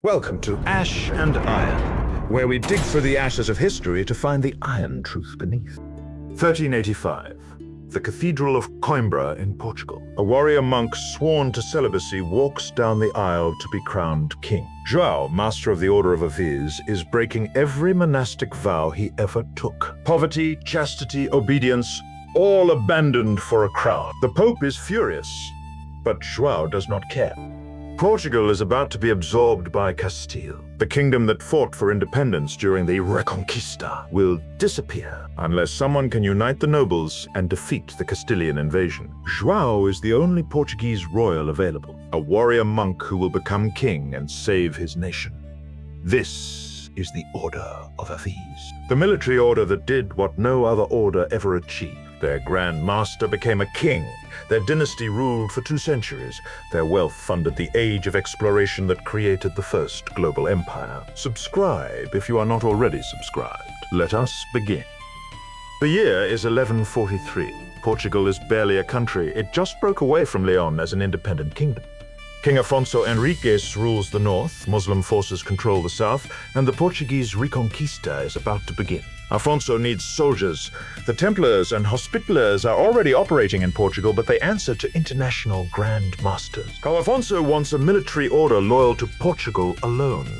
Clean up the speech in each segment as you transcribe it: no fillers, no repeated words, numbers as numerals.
Welcome to Ash and Iron, where we dig through the ashes of history to find the iron truth beneath. 1385. The Cathedral of Coimbra in Portugal. A warrior monk sworn to celibacy walks down the aisle to be crowned king. João, master of the Order of Aviz, is breaking every monastic vow he ever took. Poverty, chastity, obedience, all abandoned for a crown. The Pope is furious, but João does not care. Portugal is about to be absorbed by Castile. The kingdom that fought for independence during the Reconquista will disappear unless someone can unite the nobles and defeat the Castilian invasion. João is the only Portuguese royal available, a warrior monk who will become king and save his nation. This is the Order of Aviz, the military order that did what no other order ever achieved. Their Grand Master became a king. Their dynasty ruled for 2 centuries. Their wealth funded the age of exploration that created the first global empire. Subscribe if you are not already subscribed. Let us begin. The year is 1143. Portugal is barely a country. It just broke away from Leon as an independent kingdom. King Afonso Henriques rules the north, Muslim forces control the south, and the Portuguese Reconquista is about to begin. Afonso needs soldiers. The Templars and Hospitallers are already operating in Portugal, but they answer to international grand masters. Afonso wants a military order loyal to Portugal alone.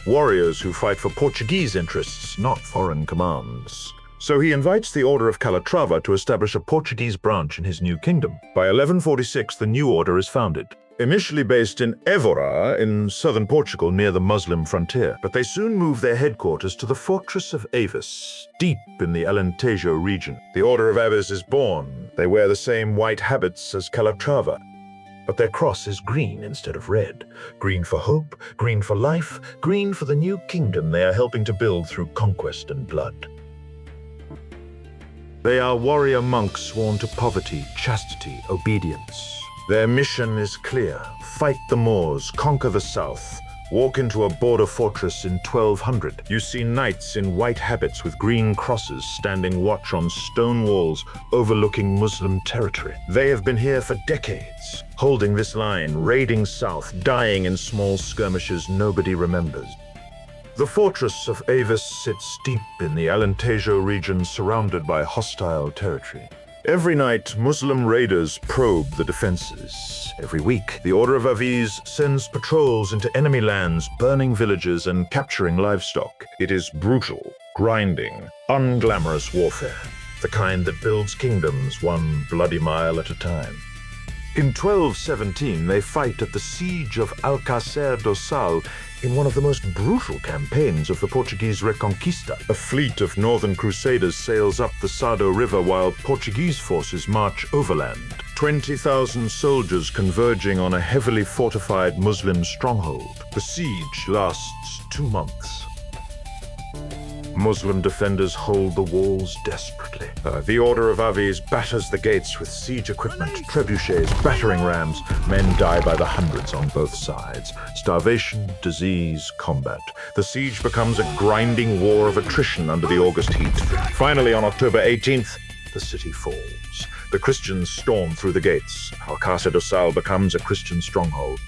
Warriors who fight for Portuguese interests, not foreign commands. So he invites the Order of Calatrava to establish a Portuguese branch in his new kingdom. By 1146, the new order is founded. Initially based in Évora in southern Portugal near the Muslim frontier, but they soon moved their headquarters to the fortress of Aviz, deep in the Alentejo region. The Order of Aviz is born. They wear the same white habits as Calatrava, but their cross is green instead of red. Green for hope, green for life, green for the new kingdom they are helping to build through conquest and blood. They are warrior monks sworn to poverty, chastity, obedience. Their mission is clear. Fight the Moors, conquer the south, walk into a border fortress in 1200. You see knights in white habits with green crosses standing watch on stone walls overlooking Muslim territory. They have been here for decades, holding this line, raiding south, dying in small skirmishes nobody remembers. The fortress of Aviz sits deep in the Alentejo region, surrounded by hostile territory. Every night, Muslim raiders probe the defenses. Every week, the Order of Aviz sends patrols into enemy lands, burning villages and capturing livestock. It is brutal, grinding, unglamorous warfare, the kind that builds kingdoms one bloody mile at a time. In 1217, they fight at the siege of Alcácer do Sal in one of the most brutal campaigns of the Portuguese Reconquista. A fleet of northern crusaders sails up the Sado River while Portuguese forces march overland. 20,000 soldiers converging on a heavily fortified Muslim stronghold. The siege lasts 2 months. Muslim defenders hold the walls desperately. The Order of Aviz batters the gates with siege equipment, trebuchets, battering rams. Men die by the hundreds on both sides. Starvation, disease, combat. The siege becomes a grinding war of attrition under the August heat. Finally, on October 18th, the city falls. The Christians storm through the gates. Alcácer do Sal becomes a Christian stronghold.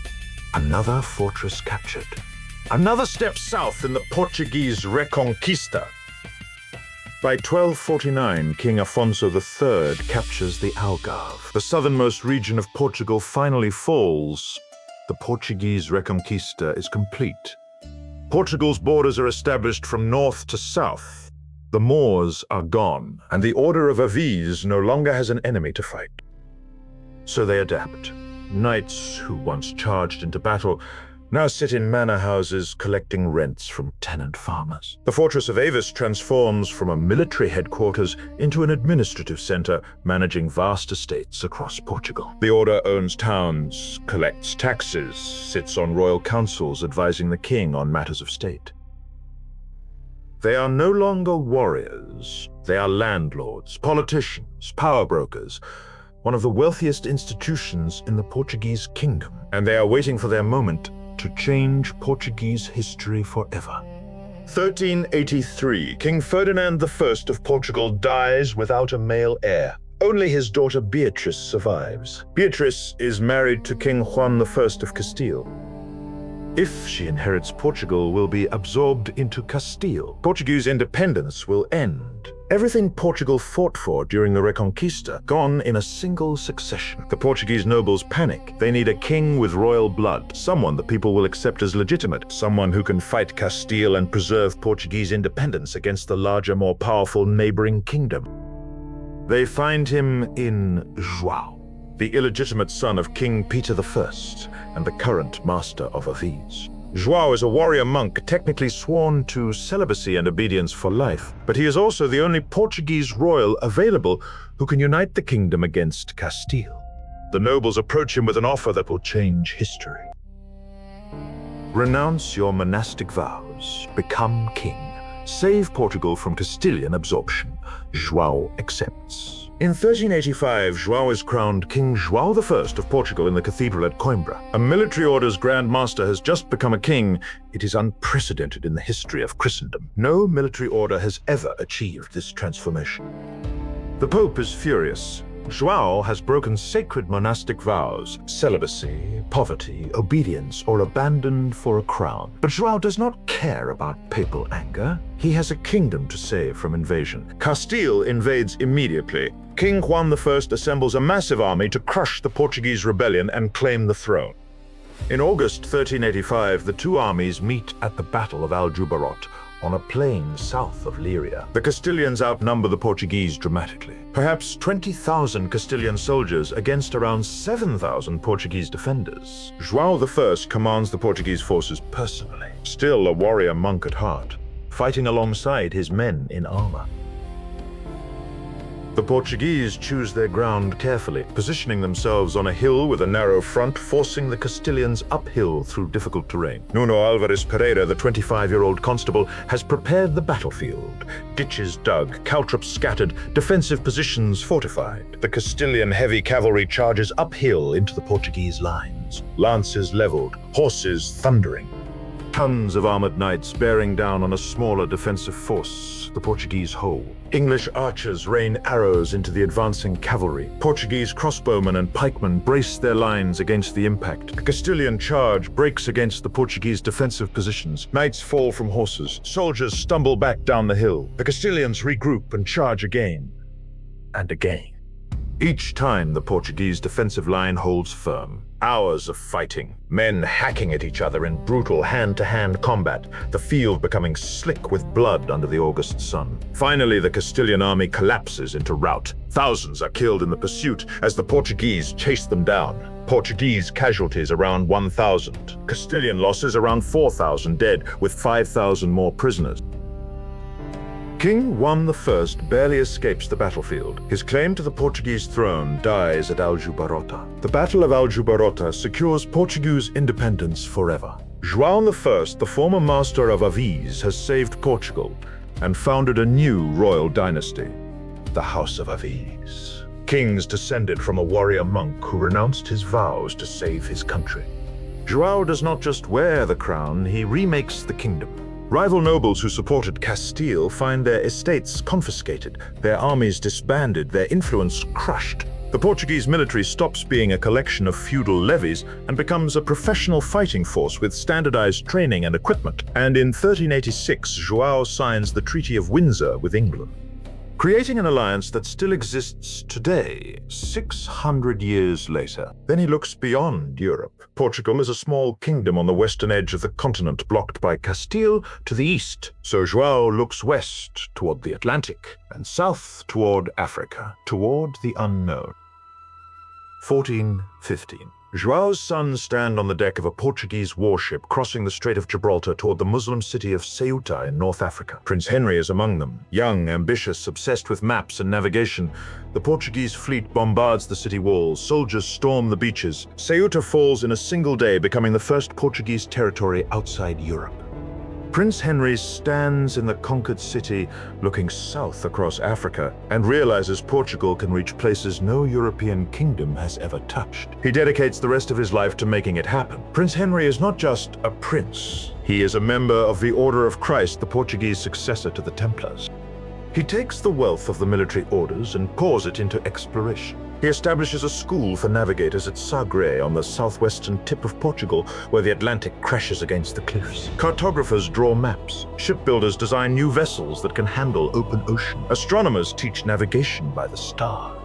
Another fortress captured. Another step south in the Portuguese Reconquista. By 1249, King Afonso III captures the Algarve. The southernmost region of Portugal finally falls. The Portuguese Reconquista is complete. Portugal's borders are established from north to south. The Moors are gone, and the Order of Aviz no longer has an enemy to fight. So they adapt. Knights who once charged into battle now sit in manor houses collecting rents from tenant farmers. The fortress of Aviz transforms from a military headquarters into an administrative center, managing vast estates across Portugal. The order owns towns, collects taxes, sits on royal councils advising the king on matters of state. They are no longer warriors. They are landlords, politicians, power brokers, one of the wealthiest institutions in the Portuguese kingdom. And they are waiting for their moment to change Portuguese history forever. 1383, King Ferdinand I of Portugal dies without a male heir. Only his daughter Beatrice survives. Beatrice is married to King Juan I of Castile. if she inherits Portugal, will be absorbed into Castile. Portuguese independence will end. Everything Portugal fought for during the Reconquista, gone in a single succession. The Portuguese nobles panic. They need a king with royal blood, someone the people will accept as legitimate, someone who can fight Castile and preserve Portuguese independence against the larger, more powerful neighboring kingdom. They find him in João, the illegitimate son of King Peter I and the current master of Aviz. João is a warrior monk technically sworn to celibacy and obedience for life, but he is also the only Portuguese royal available who can unite the kingdom against Castile. The nobles approach him with an offer that will change history. Renounce your monastic vows, become king, save Portugal from Castilian absorption. João accepts. In 1385, João is crowned King João I of Portugal in the cathedral at Coimbra. A military order's Grand Master has just become a king. It is unprecedented in the history of Christendom. No military order has ever achieved this transformation. The Pope is furious. João has broken sacred monastic vows, celibacy, poverty, obedience, or abandoned for a crown. But João does not care about papal anger. He has a kingdom to save from invasion. Castile invades immediately. King Juan I assembles a massive army to crush the Portuguese rebellion and claim the throne. In August 1385, the two armies meet at the Battle of Aljubarrota, on a plain south of Leiria. The Castilians outnumber the Portuguese dramatically. Perhaps 20,000 Castilian soldiers against around 7,000 Portuguese defenders. João I commands the Portuguese forces personally, still a warrior monk at heart, fighting alongside his men in armor. The Portuguese choose their ground carefully, positioning themselves on a hill with a narrow front, forcing the Castilians uphill through difficult terrain. Nuno Álvares Pereira, the 25-year-old constable, has prepared the battlefield. Ditches dug, caltrops scattered, defensive positions fortified. The Castilian heavy cavalry charges uphill into the Portuguese lines, lances leveled, horses thundering. Tons of armored knights bearing down on a smaller defensive force, the Portuguese hold. English archers rain arrows into the advancing cavalry. Portuguese crossbowmen and pikemen brace their lines against the impact. The Castilian charge breaks against the Portuguese defensive positions. Knights fall from horses. Soldiers stumble back down the hill. The Castilians regroup and charge again and again. Each time the Portuguese defensive line holds firm. Hours of fighting, men hacking at each other in brutal hand-to-hand combat, the field becoming slick with blood under the August sun. Finally, the Castilian army collapses into rout. Thousands are killed in the pursuit as the Portuguese chase them down. Portuguese casualties around 1,000. Castilian losses around 4,000 dead, with 5,000 more prisoners. King Juan I barely escapes the battlefield. His claim to the Portuguese throne dies at Aljubarrota. The Battle of Aljubarrota secures Portuguese independence forever. João I, the former master of Aviz, has saved Portugal and founded a new royal dynasty, the House of Aviz. Kings descended from a warrior monk who renounced his vows to save his country. João does not just wear the crown, he remakes the kingdom. Rival nobles who supported Castile find their estates confiscated, their armies disbanded, their influence crushed. The Portuguese military stops being a collection of feudal levies and becomes a professional fighting force with standardized training and equipment. And in 1386, João signs the Treaty of Windsor with England, creating an alliance that still exists today, 600 years later. Then he looks beyond Europe. Portugal is a small kingdom on the western edge of the continent, blocked by Castile to the east. So João looks west toward the Atlantic and south toward Africa, toward the unknown. 1415. João's sons stand on the deck of a Portuguese warship crossing the Strait of Gibraltar toward the Muslim city of Ceuta in North Africa. Prince Henry is among them. Young, ambitious, obsessed with maps and navigation, the Portuguese fleet bombards the city walls. Soldiers storm the beaches. Ceuta falls in a single day, becoming the first Portuguese territory outside Europe. Prince Henry stands in the conquered city, looking south across Africa, and realizes Portugal can reach places no European kingdom has ever touched. He dedicates the rest of his life to making it happen. Prince Henry is not just a prince. He is a member of the Order of Christ, the Portuguese successor to the Templars. He takes the wealth of the military orders and pours it into exploration. He establishes a school for navigators at Sagre on the southwestern tip of Portugal, where the Atlantic crashes against the cliffs. Cartographers draw maps. Shipbuilders design new vessels that can handle open ocean. Astronomers teach navigation by the star.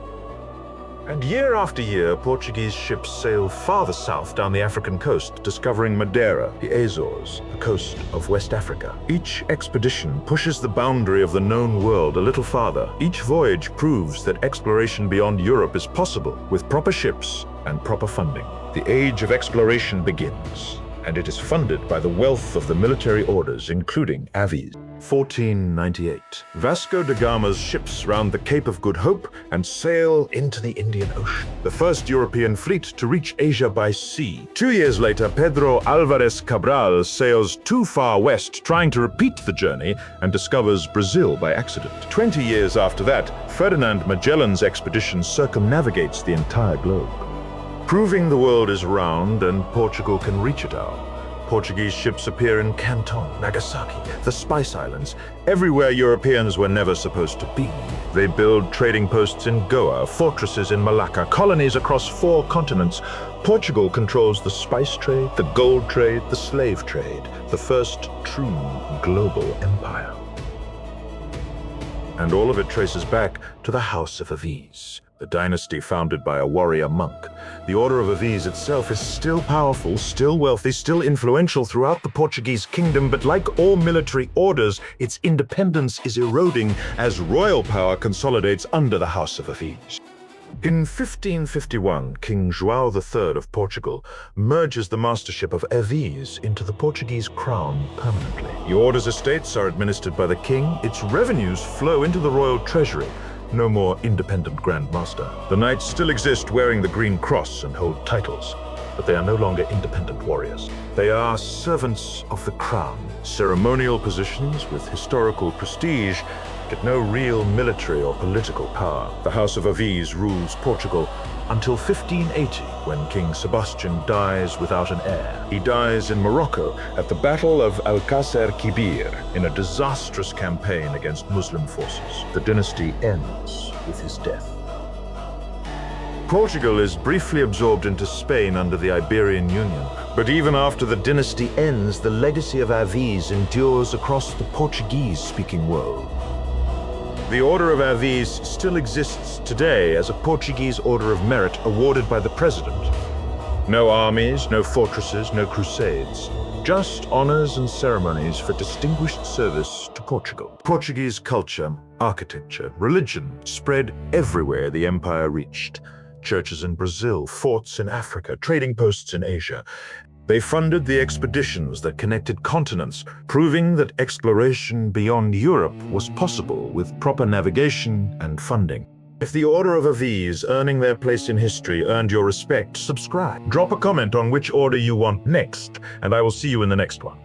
And year after year, Portuguese ships sail farther south down the African coast, discovering Madeira, the Azores, the coast of West Africa. Each expedition pushes the boundary of the known world a little farther. Each voyage proves that exploration beyond Europe is possible with proper ships and proper funding. The age of exploration begins, and it is funded by the wealth of the military orders, including Aviz. 1498. Vasco da Gama's ships round the Cape of Good Hope and sail into the Indian Ocean, the first European fleet to reach Asia by sea. 2 years later, Pedro Alvarez Cabral sails too far west, trying to repeat the journey, and discovers Brazil by accident. 20 years after that, Ferdinand Magellan's expedition circumnavigates the entire globe, proving the world is round and Portugal can reach it out. Portuguese ships appear in Canton, Nagasaki, the Spice Islands, everywhere Europeans were never supposed to be. They build trading posts in Goa, fortresses in Malacca, colonies across 4 continents. Portugal controls the spice trade, the gold trade, the slave trade, the first true global empire. And all of it traces back to the House of Aviz, the dynasty founded by a warrior monk. The Order of Aviz itself is still powerful, still wealthy, still influential throughout the Portuguese kingdom, but like all military orders, its independence is eroding as royal power consolidates under the House of Aviz. In 1551, King João III of Portugal merges the mastership of Aviz into the Portuguese crown permanently. The order's estates are administered by the king, its revenues flow into the royal treasury. No more independent Grand Master. The knights still exist wearing the green cross and hold titles, but they are no longer independent warriors. They are servants of the crown, ceremonial positions with historical prestige, but no real military or political power. The House of Aviz rules Portugal until 1580, when King Sebastian dies without an heir. He dies in Morocco at the Battle of Alcácer in a disastrous campaign against Muslim forces. The dynasty ends with his death. Portugal is briefly absorbed into Spain under the Iberian Union, but even after the dynasty ends, the legacy of Aviz endures across the Portuguese-speaking world. The Order of Aviz still exists today as a Portuguese Order of Merit awarded by the President. No armies, no fortresses, no crusades. Just honors and ceremonies for distinguished service to Portugal. Portuguese culture, architecture, religion spread everywhere the empire reached. Churches in Brazil, forts in Africa, trading posts in Asia. They funded the expeditions that connected continents, proving that exploration beyond Europe was possible with proper navigation and funding. If the Order of Aviz earning their place in history earned your respect, subscribe. Drop a comment on which order you want next, and I will see you in the next one.